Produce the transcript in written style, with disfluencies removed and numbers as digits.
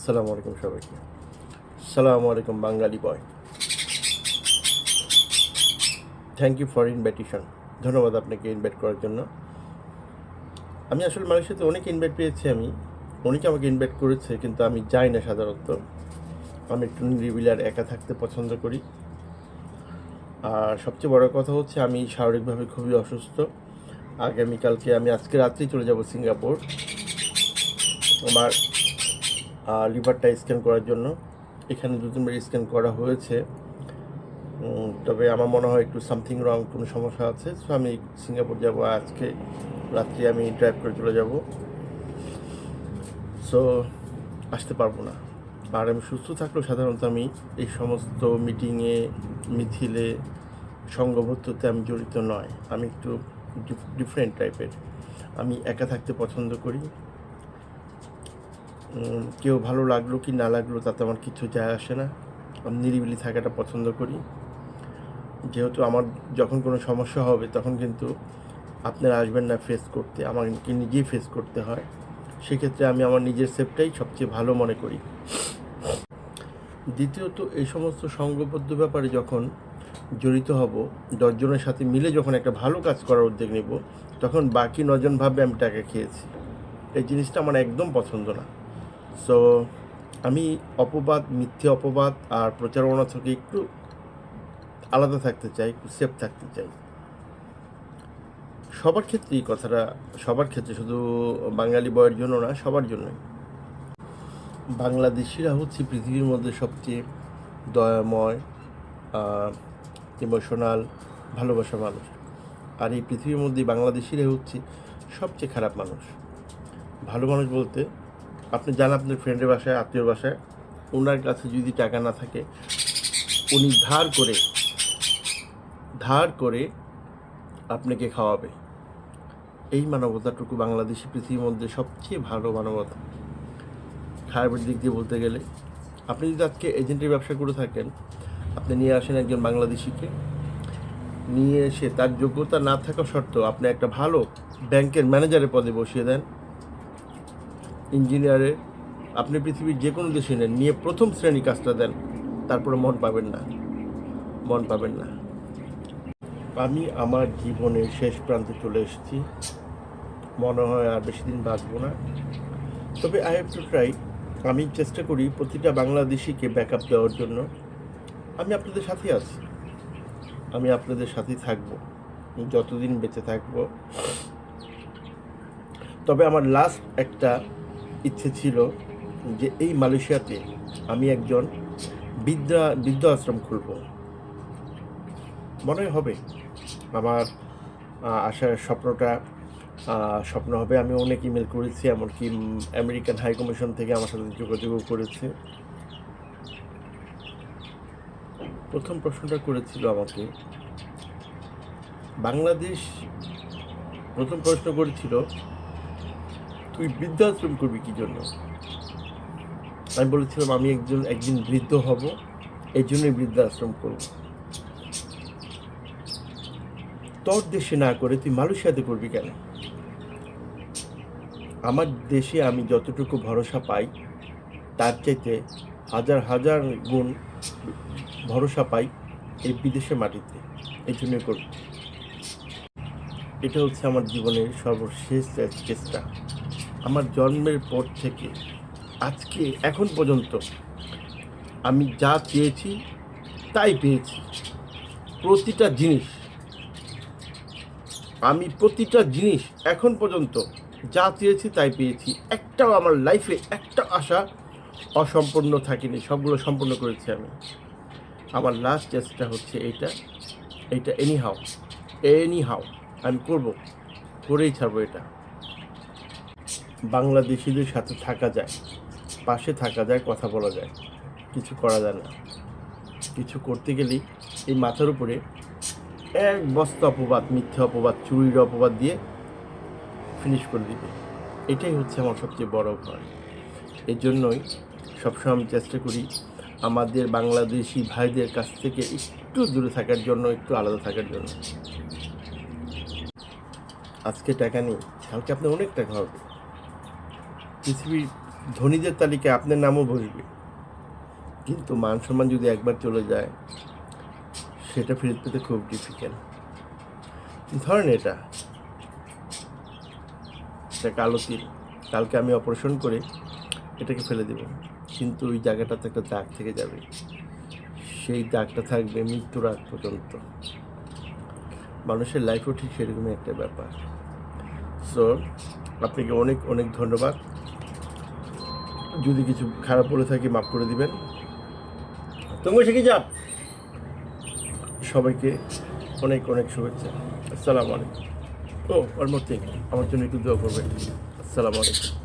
আসসালামু আলাইকুম সবাইকে। আসসালামু আলাইকুম Bangali boy. Thank you for invitation. ধন্যবাদ আপনাকে ইনভাইট করার জন্য। আমি আসলে মালয়েশিয়াতে অনেক ইনভাইট পেয়েছি, অনেকে আমাকে ইনভাইট করেছে, কিন্তু আমি যাই না সাধারণত। আমি একটু নিরিবিলি আর একা থাকতে পছন্দ করি। আর সবচেয়ে বড় কথা হচ্ছে আমি শারীরিকভাবে খুবই অসুস্থ। আমি আজকে রাত্রেই চলে যাব সিঙ্গাপুর আমার লিভারটা স্ক্যান করার জন্য। এখানে 2-3 বার স্ক্যান করা হয়েছে, তবে আমার মনে হয় একটু সামথিং রং, কোনো সমস্যা আছে। সো আমি সিঙ্গাপুর যাব আজকে রাত্রে, আমি ড্রাইভ করে চলে যাব। সো আসতে পারবো না। আর আমি সুস্থ থাকলেও সাধারণত আমি এই সমস্ত মিটিংয়ে, মিছিলে, সংঘবদ্ধতে আমি জড়িত নয়। আমি একটু ডিফারেন্ট টাইপের। আমি একা থাকতে পছন্দ করি। কেউ ভালো লাগলো কি না লাগলো তাতে আমার কিছু যায় আসে না। আমি নিরিবিলি থাকাটা পছন্দ করি। যেহেতু আমার যখন কোনো সমস্যা হবে তখন কিন্তু আপনারা আসবেন না ফেস করতে, আমাকে নিজেই ফেস করতে হয়। সেক্ষেত্রে আমি আমার নিজের সেফটাই সবচেয়ে ভালো মনে করি। দ্বিতীয়ত, এই সমস্ত সংঘবদ্ধ ব্যাপারে যখন জড়িত হব, 10 জনের সাথে মিলে যখন একটা ভালো কাজ করার উদ্যোগ নেব, তখন বাকি 9 জন ভাববে আমি টাকা খেয়েছি। এই জিনিসটা আমার একদম পছন্দ না। সো আমি মিথ্যে অপবাদ আর প্রচারণা থেকে একটু আলাদা থাকতে চাই, একটু সেফ থাকতে চাই। সবার ক্ষেত্রেই কথাটা, সবার ক্ষেত্রে, শুধু বাঙালি বয়ের জন্য না, সবার জন্যই। বাংলাদেশিরা হচ্ছে পৃথিবীর মধ্যে সবচেয়ে দয়াময়, ইমোশনাল, ভালোবাসা মানুষ। আর এই পৃথিবীর মধ্যে বাংলাদেশিরাই হচ্ছে সবচেয়ে খারাপ মানুষ। ভালো মানুষ বলতে, আপনি যান আপনার ফ্রেন্ডের বাসায়, আত্মীয়র বাসায়, ওনার কাছে যদি টাকা না থাকে, উনি ধার করে আপনাকে খাওয়াবে। এই মানবতাটুকু বাংলাদেশি পৃথিবীর মধ্যে সবচেয়ে ভালো মানবতা। খারাপের দিক দিয়ে বলতে গেলে, আপনি যদি আজকে এজেন্টের ব্যবসা করে থাকেন, আপনি নিয়ে আসেন একজন বাংলাদেশিকে, নিয়ে এসে তার যোগ্যতা না থাকা সত্ত্বেও আপনি একটা ভালো ব্যাংকের ম্যানেজারের পদে বসিয়ে দেন, ইঞ্জিনিয়ারের, আপনি পৃথিবীর যে কোনো দেশে নেন, নিয়ে প্রথম শ্রেণী কাজটা দেন, তারপরে মন পাবেন না। আমি আমার জীবনের শেষ প্রান্তে চলে এসেছি। মনে হয় আর বেশি দিন বাঁচব না। তবে আই হ্যাভ টু ট্রাই। আমি চেষ্টা করি প্রতিটা বাংলাদেশিকে ব্যাকআপ দেওয়ার জন্য। আমি আপনাদের সাথে আছি, আমি আপনাদের সাথেই থাকবো যতদিন বেঁচে থাকবো। তবে আমার লাস্ট একটা ইচ্ছে ছিল যে এই মালয়েশিয়াতে আমি একজন বৃদ্ধ আশ্রম খুলব। মনে হবে আমার আসার স্বপ্ন হবে। আমি অনেক ইমেল করেছি, এমনকি আমেরিকান হাই কমিশন থেকে আমার সাথে যোগাযোগও করেছে। প্রথম প্রশ্নটা করেছিল আমাকে বাংলাদেশ, প্রথম প্রশ্ন করেছিল তুই বৃদ্ধাশ্রম করবি কী জন্য। আমি বলেছিলাম আমি একদিন বৃদ্ধ হব, এই জন্যই বৃদ্ধাশ্রম করব। তোর দেশে না করে তুই মালয়েশিয়াতে করবি কেন? আমার দেশে আমি যতটুকু ভরসা পাই তার চাইতে হাজার হাজার গুণ ভরসা পাই এই বিদেশের মাটিতে, এই জন্যই করব। এটা হচ্ছে আমার জীবনের সর্বশেষ চেষ্টা। আমার জন্মের পর থেকে আজকে এখন পর্যন্ত আমি যা চেয়েছি তাই পেয়েছি। প্রতিটা জিনিস এখন পর্যন্ত যা চেয়েছি তাই পেয়েছি। একটাও আমার লাইফে একটা আশা অসম্পূর্ণ থাকেনি, সবগুলো সম্পূর্ণ করেছি আমি। আমার লাস্ট চেষ্টা হচ্ছে এইটা এনিহাও আমি করেই ছাড়বো এটা। বাংলাদেশিদের সাথে থাকা যায়, পাশে থাকা যায়, কথা বলা যায়, কিছু করা যায় না। কিছু করতে গেলেই এই মাথার উপরে এক বস্তা অপবাদ, মিথ্যে অপবাদ, চুরির অপবাদ দিয়ে ফিনিশ করে দিবে। এটাই হচ্ছে আমার সবচেয়ে বড় ভয়। এই জন্যই সবসময় আমি চেষ্টা করি আমাদের বাংলাদেশি ভাইদের কাছ থেকে একটু দূরে থাকার জন্য, একটু আলাদা থাকার জন্য। আজকে টাকা নেই, কালকে আপনার অনেক টাকা হবে। পৃথিবীর ধনীদের তালিকায় আপনার নামও বসবে, কিন্তু মান সম্মান যদি একবার চলে যায় সেটা ফেরত পেতে খুব ডিফিকাল্ট। ধরেন এটা কালো তিল, কালকে আমি অপারেশন করে এটাকে ফেলে দেব, কিন্তু ওই জায়গাটাতে একটা দাগ থেকে যাবে, সেই দাগটা থাকবে মৃত্যুর আগ পর্যন্ত। মানুষের লাইফও ঠিক সেরকমই একটা ব্যাপার। সো আপনাকে অনেক অনেক ধন্যবাদ। যদি কিছু খারাপ বলে থাকি মাফ করে দিবেন। তোমার শিখে যাব। সবাইকে অনেক অনেক শুভেচ্ছা। আসসালামু আলাইকুম। ও ওয়ান মোর থিং, আমার জন্য একটু দোয়া করবেন। আসসালামু আলাইকুম।